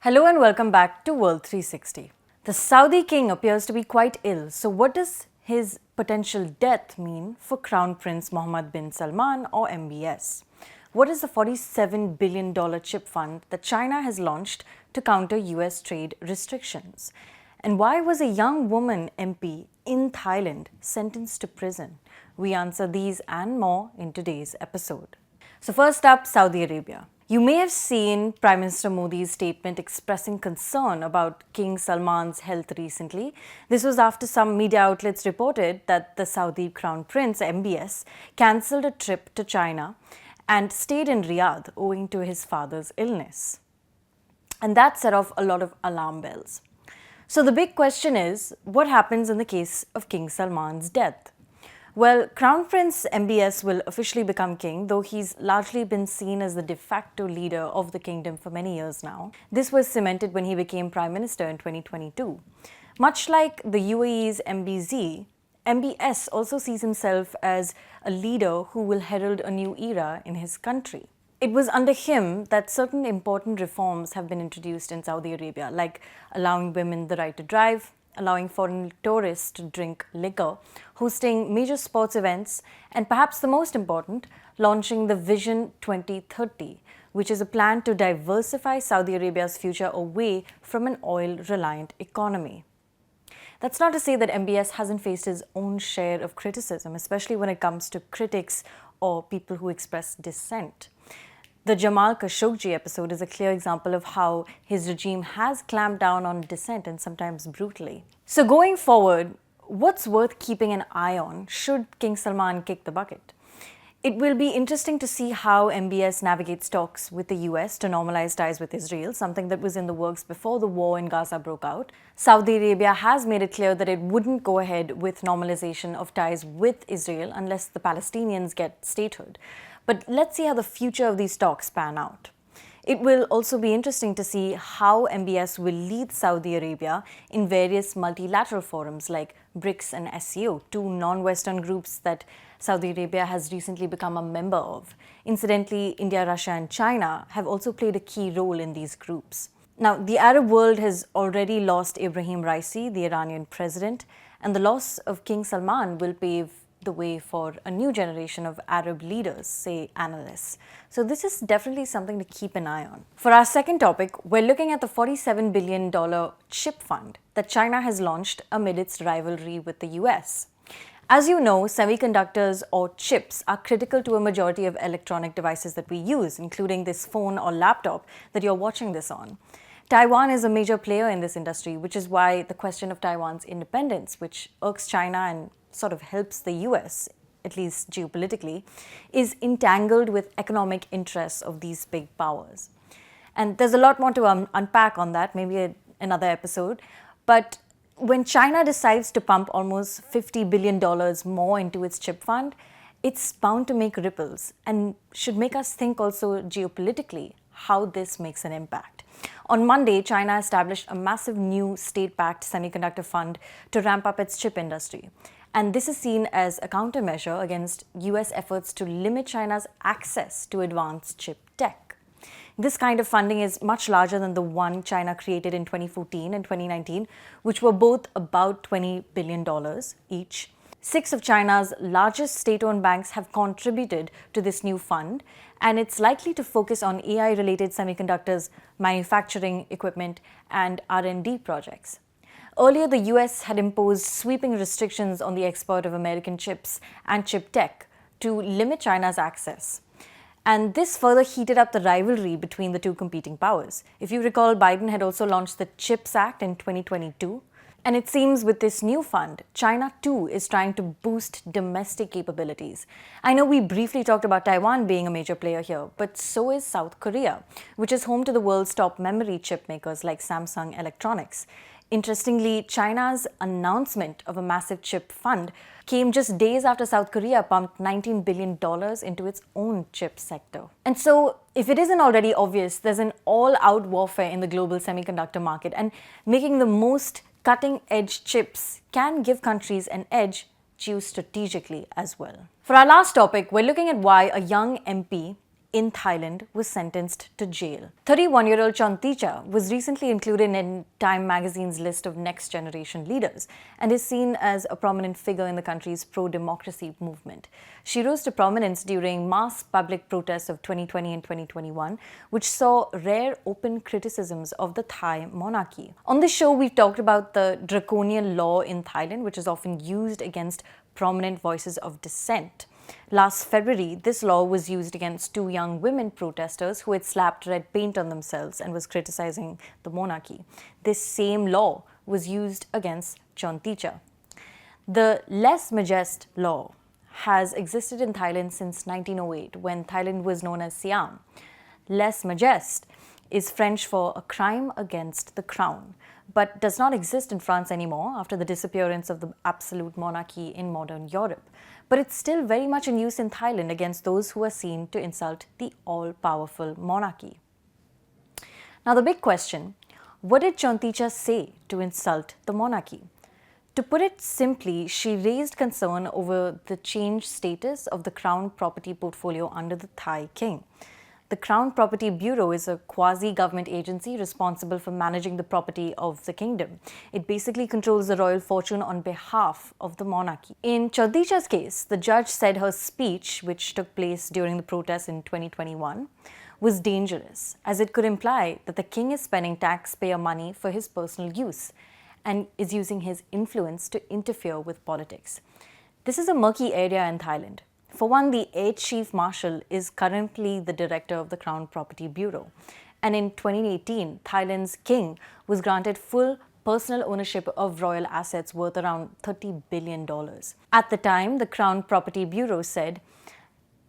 Hello and welcome back to World 360. The Saudi king appears to be quite ill, so what does his potential death mean for Crown Prince Mohammed bin Salman or MBS? What is the $47 billion chip fund that China has launched to counter US trade restrictions? And why was a young woman MP in Thailand sentenced to prison? We answer these and more in today's episode. So first up, Saudi Arabia. You may have seen Prime Minister Modi's statement expressing concern about King Salman's health recently. This was after some media outlets reported that the Saudi Crown Prince MBS cancelled a trip to China and stayed in Riyadh owing to his father's illness. And that set off a lot of alarm bells. So the big question is, what happens in the case of King Salman's death? Well, Crown Prince MBS will officially become king, though he's largely been seen as the de facto leader of the kingdom for many years now. This was cemented when he became prime minister in 2022. Much like the UAE's MBZ, MBS also sees himself as a leader who will herald a new era in his country. It was under him that certain important reforms have been introduced in Saudi Arabia, like allowing women the right to drive, allowing foreign tourists to drink liquor, hosting major sports events, and perhaps the most important, launching the Vision 2030, which is a plan to diversify Saudi Arabia's future away from an oil-reliant economy. That's not to say that MBS hasn't faced his own share of criticism, especially when it comes to critics or people who express dissent. The Jamal Khashoggi episode is a clear example of how his regime has clamped down on dissent and sometimes brutally. So going forward, what's worth keeping an eye on should King Salman kick the bucket? It will be interesting to see how MBS navigates talks with the US to normalize ties with Israel, something that was in the works before the war in Gaza broke out. Saudi Arabia has made it clear that it wouldn't go ahead with normalization of ties with Israel unless the Palestinians get statehood. But let's see how the future of these talks pan out. It will also be interesting to see how MBS will lead Saudi Arabia in various multilateral forums like BRICS and SCO, two non-Western groups that Saudi Arabia has recently become a member of. Incidentally, India, Russia, and China have also played a key role in these groups. Now, the Arab world has already lost Ibrahim Raisi, the Iranian president, and the loss of King Salman will pave the way for a new generation of Arab leaders, say analysts. So this is definitely something to keep an eye on. For our second topic, we're looking at the $47 billion chip fund that China has launched amid its rivalry with the US. As you know, semiconductors or chips are critical to a majority of electronic devices that we use, including this phone or laptop that you're watching this on. Taiwan is a major player in this industry, which is why the question of Taiwan's independence, which irks China and sort of helps the US, at least geopolitically, is entangled with economic interests of these big powers. And there's a lot more to unpack on that, maybe another episode. But when China decides to pump almost $50 billion more into its chip fund, it's bound to make ripples and should make us think also geopolitically how this makes an impact. On Monday, China established a massive new state-backed semiconductor fund to ramp up its chip industry. And this is seen as a countermeasure against US efforts to limit China's access to advanced chip tech. This kind of funding is much larger than the one China created in 2014 and 2019, which were both about $20 billion each. 6 of China's largest state-owned banks have contributed to this new fund, and it's likely to focus on AI-related semiconductors, manufacturing equipment, and R&D projects. Earlier, the US had imposed sweeping restrictions on the export of American chips and chip tech to limit China's access. And this further heated up the rivalry between the two competing powers. If you recall, Biden had also launched the CHIPS Act in 2022. And it seems with this new fund, China too is trying to boost domestic capabilities. I know we briefly talked about Taiwan being a major player here, but so is South Korea, which is home to the world's top memory chip makers like Samsung Electronics. Interestingly, China's announcement of a massive chip fund came just days after South Korea pumped $19 billion into its own chip sector. And so, if it isn't already obvious, there's an all-out warfare in the global semiconductor market, and making the most cutting-edge chips can give countries an edge geostrategically as well. For our last topic, we're looking at why a young MP in Thailand was sentenced to jail. 31-year-old Chonticha was recently included in Time magazine's list of next generation leaders and is seen as a prominent figure in the country's pro-democracy movement. She rose to prominence during mass public protests of 2020 and 2021, which saw rare open criticisms of the Thai monarchy. On this show, we've talked about the draconian law in Thailand, which is often used against prominent voices of dissent. Last February, this law was used against two young women protesters who had slapped red paint on themselves and was criticizing the monarchy. This same law was used against Chonticha. The Les Majestes law has existed in Thailand since 1908, when Thailand was known as Siam. Les Majestes is French for a crime against the crown, but does not exist in France anymore after the disappearance of the absolute monarchy in modern Europe. But it's still very much in use in Thailand against those who are seen to insult the all-powerful monarchy. Now the big question, what did Chonticha say to insult the monarchy? To put it simply, she raised concern over the changed status of the Crown property portfolio under the Thai king. The Crown Property Bureau is a quasi-government agency responsible for managing the property of the kingdom. It basically controls the royal fortune on behalf of the monarchy. In Chonticha's case, the judge said her speech, which took place during the protests in 2021, was dangerous, as it could imply that the king is spending taxpayer money for his personal use and is using his influence to interfere with politics. This is a murky area in Thailand. For one, the Air Chief Marshal is currently the director of the Crown Property Bureau. And in 2018, Thailand's king was granted full personal ownership of royal assets worth around $30 billion. At the time, the Crown Property Bureau said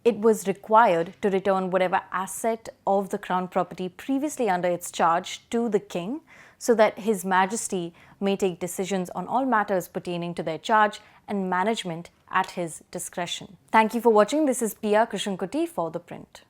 it was required to return whatever asset of the Crown property previously under its charge to the king, so that His Majesty may take decisions on all matters pertaining to their charge and management at his discretion. Thank you for watching. This is Pia Krishnankutty for The Print.